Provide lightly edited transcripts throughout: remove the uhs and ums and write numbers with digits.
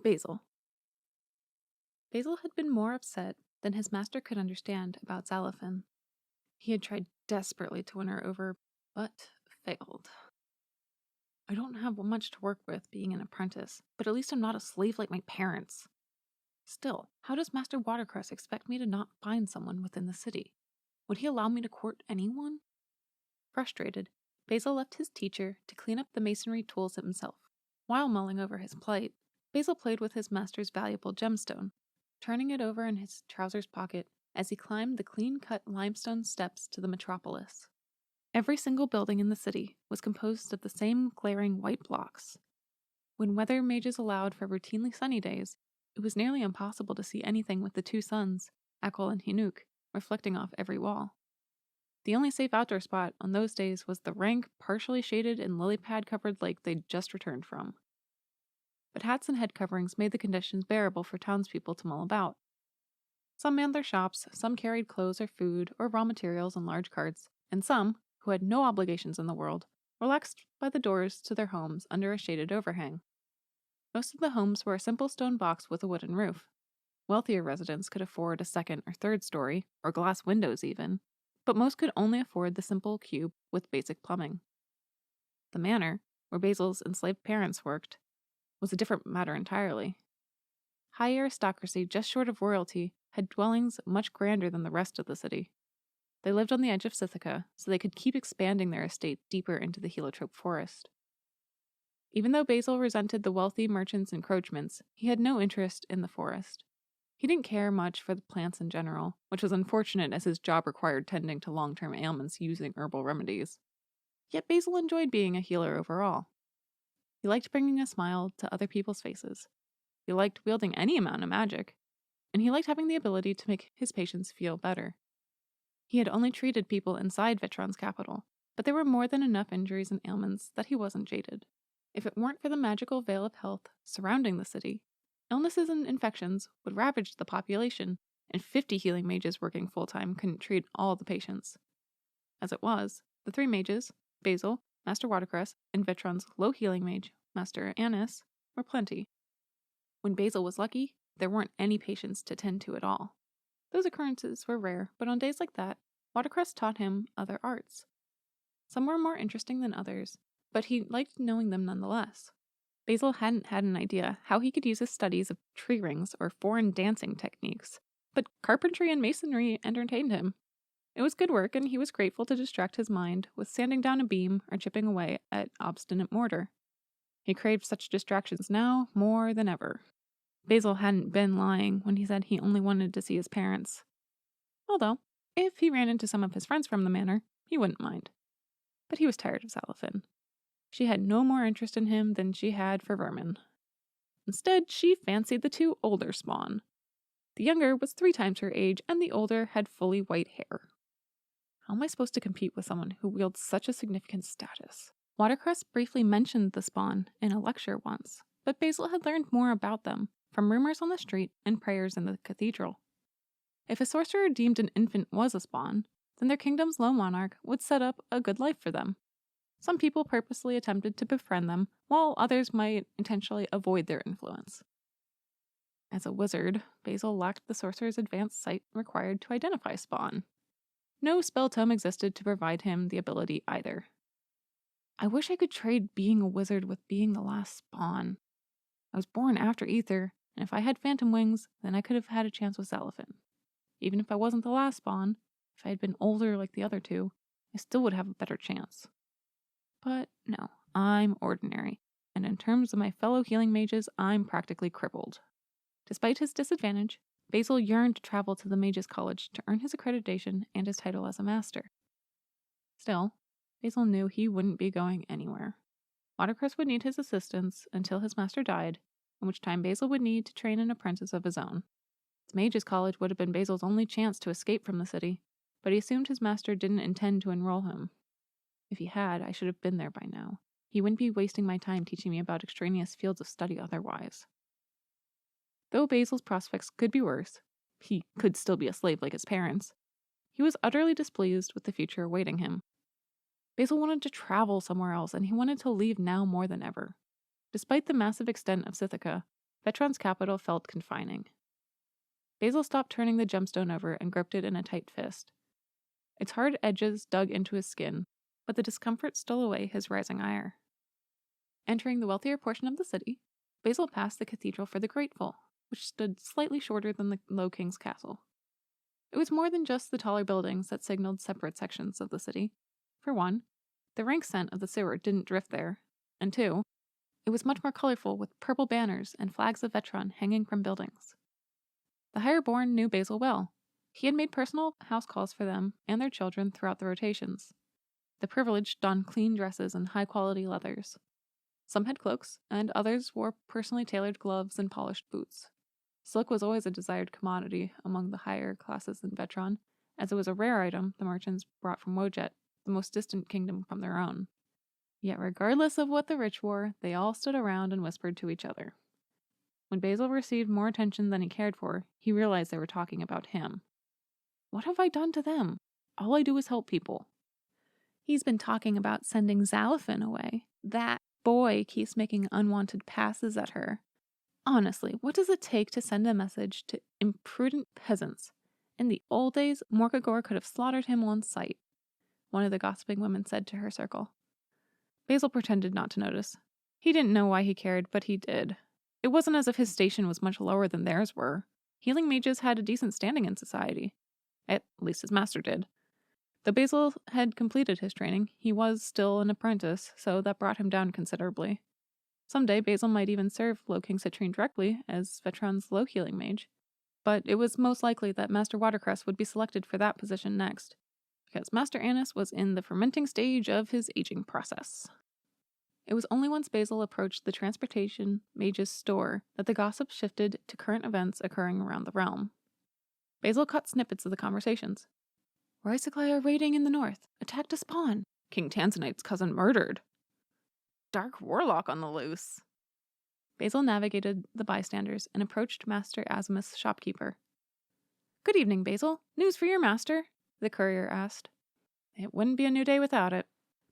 Basil. Basil had been more upset than his master could understand about Xalaphin. He had tried desperately to win her over, but failed. I don't have much to work with being an apprentice, but at least I'm not a slave like my parents. Still, how does Master Watercress expect me to not find someone within the city? Would he allow me to court anyone? Frustrated, Basil left his teacher to clean up the masonry tools himself. While mulling over his plight, Basil played with his master's valuable gemstone, turning it over in his trousers pocket as he climbed the clean-cut limestone steps to the metropolis. Every single building in the city was composed of the same glaring white blocks. When weather mages allowed for routinely sunny days, it was nearly impossible to see anything with the two suns, Akol and Hinuk, reflecting off every wall. The only safe outdoor spot on those days was the rank, partially shaded and lily-pad-covered lake they'd just returned from. But hats and head coverings made the conditions bearable for townspeople to mull about. Some manned their shops, some carried clothes or food or raw materials in large carts, and some, who had no obligations in the world, relaxed by the doors to their homes under a shaded overhang. Most of the homes were a simple stone box with a wooden roof. Wealthier residents could afford a second or third story, or glass windows even, but most could only afford the simple cube with basic plumbing. The manor, where Basil's enslaved parents worked, was a different matter entirely. High aristocracy just short of royalty had dwellings much grander than the rest of the city. They lived on the edge of Sithica, so they could keep expanding their estate deeper into the heliotrope forest. Even though Basil resented the wealthy merchants' encroachments, he had no interest in the forest. He didn't care much for the plants in general, which was unfortunate as his job required tending to long-term ailments using herbal remedies. Yet Basil enjoyed being a healer overall. He liked bringing a smile to other people's faces. He liked wielding any amount of magic, and he liked having the ability to make his patients feel better. He had only treated people inside Vitron's capital, but there were more than enough injuries and ailments that he wasn't jaded. If it weren't for the magical veil of health surrounding the city, illnesses and infections would ravage the population, and 50 healing mages working full-time couldn't treat all the patients. As it was, the three mages, Basil, Master Watercress, and Vitron's low healing mage, Master Annis, were plenty. When Basil was lucky, there weren't any patients to tend to at all. Those occurrences were rare, but on days like that, Watercress taught him other arts. Some were more interesting than others, but he liked knowing them nonetheless. Basil hadn't had an idea how he could use his studies of tree rings or foreign dancing techniques, but carpentry and masonry entertained him. It was good work, and he was grateful to distract his mind with sanding down a beam or chipping away at obstinate mortar. He craved such distractions now more than ever. Basil hadn't been lying when he said he only wanted to see his parents. Although, if he ran into some of his friends from the manor, he wouldn't mind. But he was tired of Xalaphin. She had no more interest in him than she had for vermin. Instead, she fancied the two older spawn. The younger was 3 times her age, and the older had fully white hair. How am I supposed to compete with someone who wields such a significant status? Watercress briefly mentioned the spawn in a lecture once, but Basil had learned more about them from rumors on the street and prayers in the cathedral. If a sorcerer deemed an infant was a spawn, then their kingdom's low monarch would set up a good life for them. Some people purposely attempted to befriend them, while others might intentionally avoid their influence. As a wizard, Basil lacked the sorcerer's advanced sight required to identify spawn. No spell tome existed to provide him the ability either. I wish I could trade being a wizard with being the last spawn. I was born after Ether, and if I had phantom wings, then I could have had a chance with Xalaphin. Even if I wasn't the last spawn, if I had been older like the other two, I still would have a better chance. But no, I'm ordinary, and in terms of my fellow healing mages, I'm practically crippled. Despite his disadvantage, Basil yearned to travel to the Mages' College to earn his accreditation and his title as a master. Still, Basil knew he wouldn't be going anywhere. Watercress would need his assistance until his master died, in which time Basil would need to train an apprentice of his own. The Mages' College would have been Basil's only chance to escape from the city, but he assumed his master didn't intend to enroll him. If he had, I should have been there by now. He wouldn't be wasting my time teaching me about extraneous fields of study otherwise. Though Basil's prospects could be worse, he could still be a slave like his parents. He was utterly displeased with the future awaiting him. Basil wanted to travel somewhere else, and he wanted to leave now more than ever. Despite the massive extent of Sithica, Vetron's capital felt confining. Basil stopped turning the gemstone over and gripped it in a tight fist. Its hard edges dug into his skin, but the discomfort stole away his rising ire. Entering the wealthier portion of the city, Basil passed the Cathedral for the Grateful, which stood slightly shorter than the Low King's castle. It was more than just the taller buildings that signaled separate sections of the city. For one, the rank scent of the sewer didn't drift there, and two, it was much more colorful with purple banners and flags of Vetron hanging from buildings. The higher-born knew Basil well. He had made personal house calls for them and their children throughout the rotations. The privileged donned clean dresses and high-quality leathers. Some had cloaks, and others wore personally tailored gloves and polished boots. Silk was always a desired commodity among the higher classes in Vetron, as it was a rare item the merchants brought from Wojet, the most distant kingdom from their own. Yet regardless of what the rich wore, they all stood around and whispered to each other. When Basil received more attention than he cared for, he realized they were talking about him. What have I done to them? All I do is help people. He's been talking about sending Xalafin away. That boy keeps making unwanted passes at her. Honestly, what does it take to send a message to imprudent peasants? In the old days, Morkagor could have slaughtered him on sight, one of the gossiping women said to her circle. Basil pretended not to notice. He didn't know why he cared, but he did. It wasn't as if his station was much lower than theirs were. Healing mages had a decent standing in society. At least his master did. Though Basil had completed his training, he was still an apprentice, so that brought him down considerably. Someday Basil might even serve Low King Citrine directly as Vetron's low healing mage, but it was most likely that Master Watercress would be selected for that position next, because Master Annis was in the fermenting stage of his aging process. It was only once Basil approached the transportation mage's store that the gossip shifted to current events occurring around the realm. Basil caught snippets of the conversations. Rhysiclai are raiding in the north. Attacked a spawn. King Tanzanite's cousin murdered. Dark warlock on the loose. Basil navigated the bystanders and approached Master Azimuth's shopkeeper. Good evening, Basil. News for your master? The courier asked. It wouldn't be a new day without it.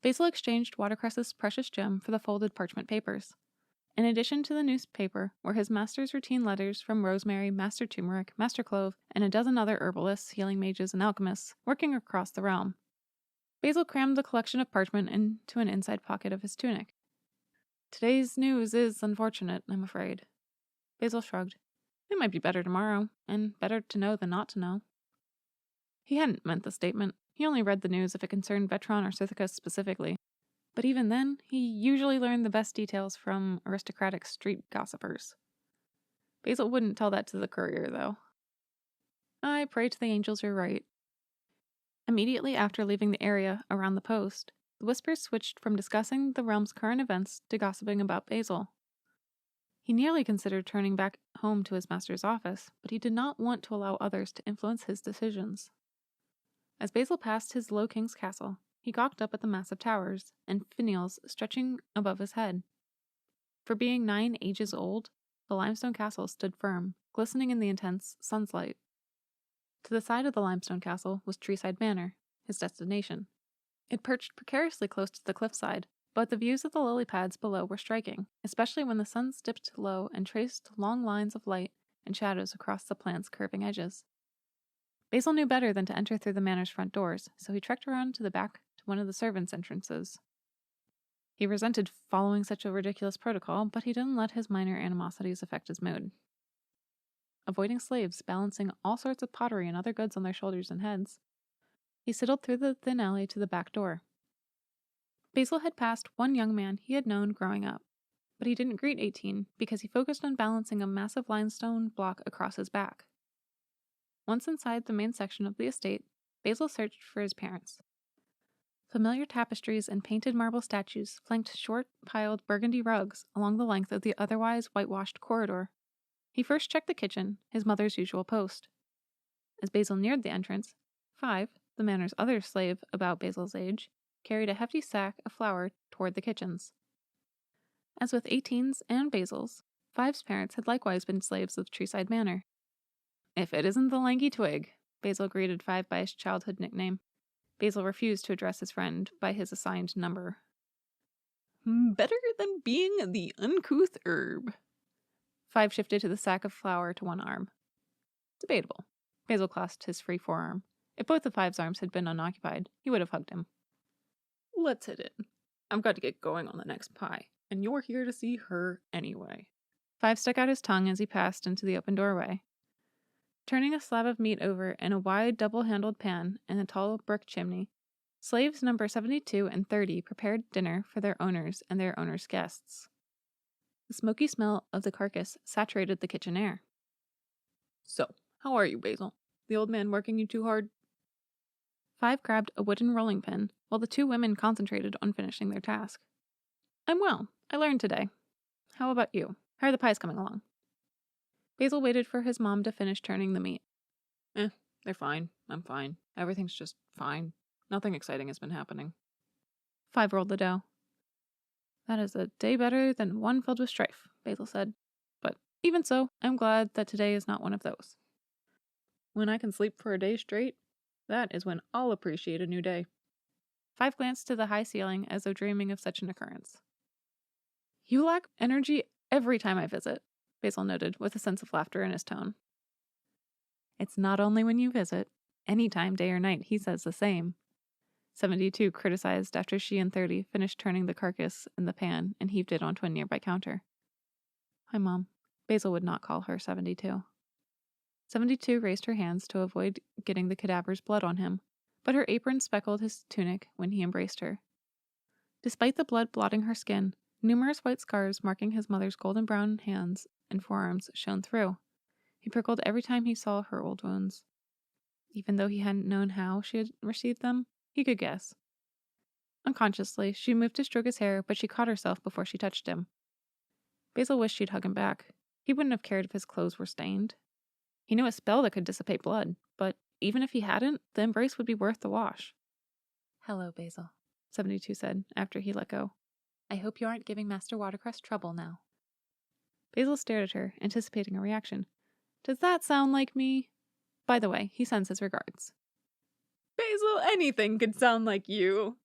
Basil exchanged Watercress's precious gem for the folded parchment papers. In addition to the newspaper were his master's routine letters from Rosemary, Master Turmeric, Master Clove, and a dozen other herbalists, healing mages, and alchemists working across the realm. Basil crammed the collection of parchment into an inside pocket of his tunic. Today's news is unfortunate, I'm afraid. Basil shrugged. It might be better tomorrow, and better to know than not to know. He hadn't meant the statement. He only read the news if it concerned Vetron or Sithicus specifically. But even then, he usually learned the best details from aristocratic street gossipers. Basil wouldn't tell that to the courier, though. I pray to the angels you're right. Immediately after leaving the area around the post, the whispers switched from discussing the realm's current events to gossiping about Basil. He nearly considered turning back home to his master's office, but he did not want to allow others to influence his decisions. As Basil passed his Low King's castle, he gawked up at the massive towers and finials stretching above his head. For being 9 ages old, the limestone castle stood firm, glistening in the intense sunlight. To the side of the limestone castle was Treeside Manor, his destination. It perched precariously close to the cliffside, but the views of the lily pads below were striking, especially when the sun dipped low and traced long lines of light and shadows across the plant's curving edges. Basil knew better than to enter through the manor's front doors, so he trekked around to the back to one of the servants' entrances. He resented following such a ridiculous protocol, but he didn't let his minor animosities affect his mood. Avoiding slaves balancing all sorts of pottery and other goods on their shoulders and heads, he sidled through the thin alley to the back door. Basil had passed one young man he had known growing up, but he didn't greet 18 because he focused on balancing a massive limestone block across his back. Once inside the main section of the estate, Basil searched for his parents. Familiar tapestries and painted marble statues flanked short-piled burgundy rugs along the length of the otherwise whitewashed corridor. He first checked the kitchen, his mother's usual post. As Basil neared the entrance, Five, the manor's other slave about Basil's age, carried a hefty sack of flour toward the kitchens. As with 18's and Basil's, Five's parents had likewise been slaves of Treeside Manor. If it isn't the lanky twig, Basil greeted Five by his childhood nickname. Basil refused to address his friend by his assigned number. Better than being the uncouth herb. 5 shifted to the sack of flour to one arm. Debatable. Basil clasped his free forearm. If both of 5's arms had been unoccupied, he would have hugged him. Let's hit it. I've got to get going on the next pie, and you're here to see her anyway. 5 stuck out his tongue as he passed into the open doorway. Turning a slab of meat over in a wide double-handled pan in a tall brick chimney, slaves number 72 and 30 prepared dinner for their owners and their owners' guests. The smoky smell of the carcass saturated the kitchen air. So, how are you, Basil? The old man working you too hard? 5 grabbed a wooden rolling pin, while the 2 women concentrated on finishing their task. I'm well. I learned today. How about you? How are the pies coming along? Basil waited for his mom to finish turning the meat. They're fine. I'm fine. Everything's just fine. Nothing exciting has been happening. 5 rolled the dough. That is a day better than one filled with strife, Basil said. But even so, I'm glad that today is not one of those. When I can sleep for a day straight, that is when I'll appreciate a new day. 5 glanced to the high ceiling as though dreaming of such an occurrence. You lack energy every time I visit, Basil noted with a sense of laughter in his tone. It's not only when you visit. Any time, day or night, he says the same. 72 criticized after she and 30 finished turning the carcass in the pan and heaved it onto a nearby counter. Hi, Mom. Basil would not call her 72. 72 raised her hands to avoid getting the cadaver's blood on him, but her apron speckled his tunic when he embraced her. Despite the blood blotting her skin, numerous white scars marking his mother's golden brown hands and forearms shone through. He prickled every time he saw her old wounds. Even though he hadn't known how she had received them, he could guess. Unconsciously, she moved to stroke his hair, but she caught herself before she touched him. Basil wished she'd hug him back. He wouldn't have cared if his clothes were stained. He knew a spell that could dissipate blood, but even if he hadn't, the embrace would be worth the wash. Hello, Basil, 72 said, after he let go. I hope you aren't giving Master Watercress trouble now. Basil stared at her, anticipating a reaction. Does that sound like me? By the way, he sends his regards. Basil, anything could sound like you.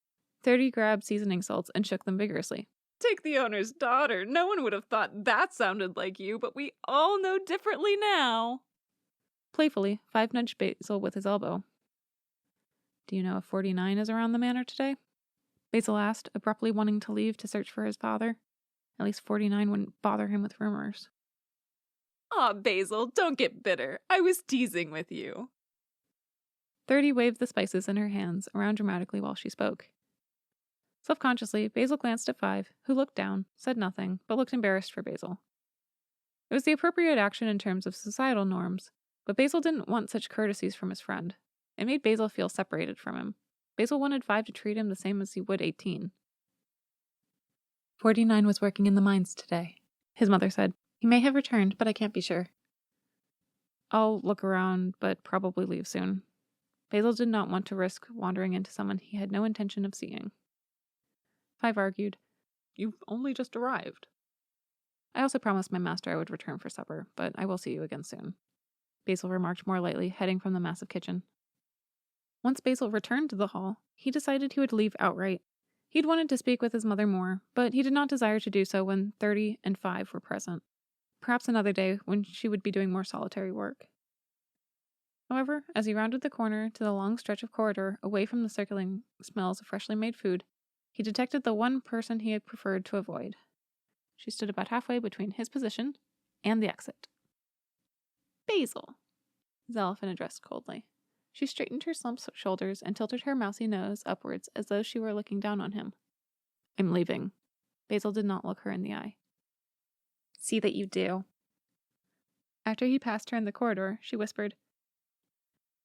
30 grabbed seasoning salts and shook them vigorously. Take the owner's daughter. No one would have thought that sounded like you, but we all know differently now. Playfully, 5 nudged Basil with his elbow. Do you know if 49 is around the manor today? Basil asked, abruptly wanting to leave to search for his father. At least 49 wouldn't bother him with rumors. Aw, Basil, don't get bitter. I was teasing with you. 30 waved the spices in her hands around dramatically while she spoke. Self-consciously, Basil glanced at 5, who looked down, said nothing, but looked embarrassed for Basil. It was the appropriate action in terms of societal norms, but Basil didn't want such courtesies from his friend. It made Basil feel separated from him. Basil wanted 5 to treat him the same as he would 18. 49 was working in the mines today, his mother said. He may have returned, but I can't be sure. I'll look around, but probably leave soon. Basil did not want to risk wandering into someone he had no intention of seeing. 5 argued, You've only just arrived. I also promised my master I would return for supper, but I will see you again soon. Basil remarked more lightly, heading from the massive kitchen. Once Basil returned to the hall, he decided he would leave outright. He'd wanted to speak with his mother more, but he did not desire to do so when 30 and 5 were present. Perhaps another day when she would be doing more solitary work. However, as he rounded the corner to the long stretch of corridor away from the circling smells of freshly made food, he detected the one person he had preferred to avoid. She stood about halfway between his position and the exit. Basil, Xylophon addressed coldly. She straightened her slumped shoulders and tilted her mousy nose upwards as though she were looking down on him. I'm leaving. Basil did not look her in the eye. See that you do. After he passed her in the corridor, she whispered,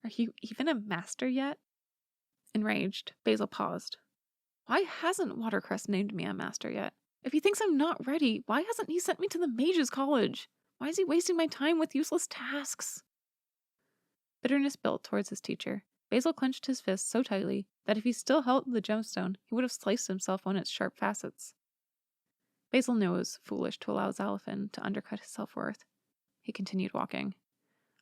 Are you even a master yet? Enraged, Basil paused. Why hasn't Watercress named me a master yet? If he thinks I'm not ready, why hasn't he sent me to the mage's college? Why is he wasting my time with useless tasks? Bitterness built towards his teacher. Basil clenched his fist so tightly that if he still held the gemstone, he would have sliced himself on its sharp facets. Basil knew it was foolish to allow Xylophon to undercut his self-worth. He continued walking.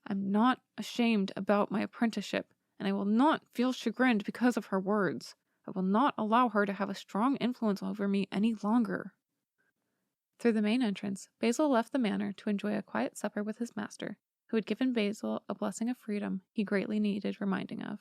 I'm not ashamed about my apprenticeship, and I will not feel chagrined because of her words. I will not allow her to have a strong influence over me any longer. Through the main entrance, Basil left the manor to enjoy a quiet supper with his master, who had given Basil a blessing of freedom he greatly needed reminding of.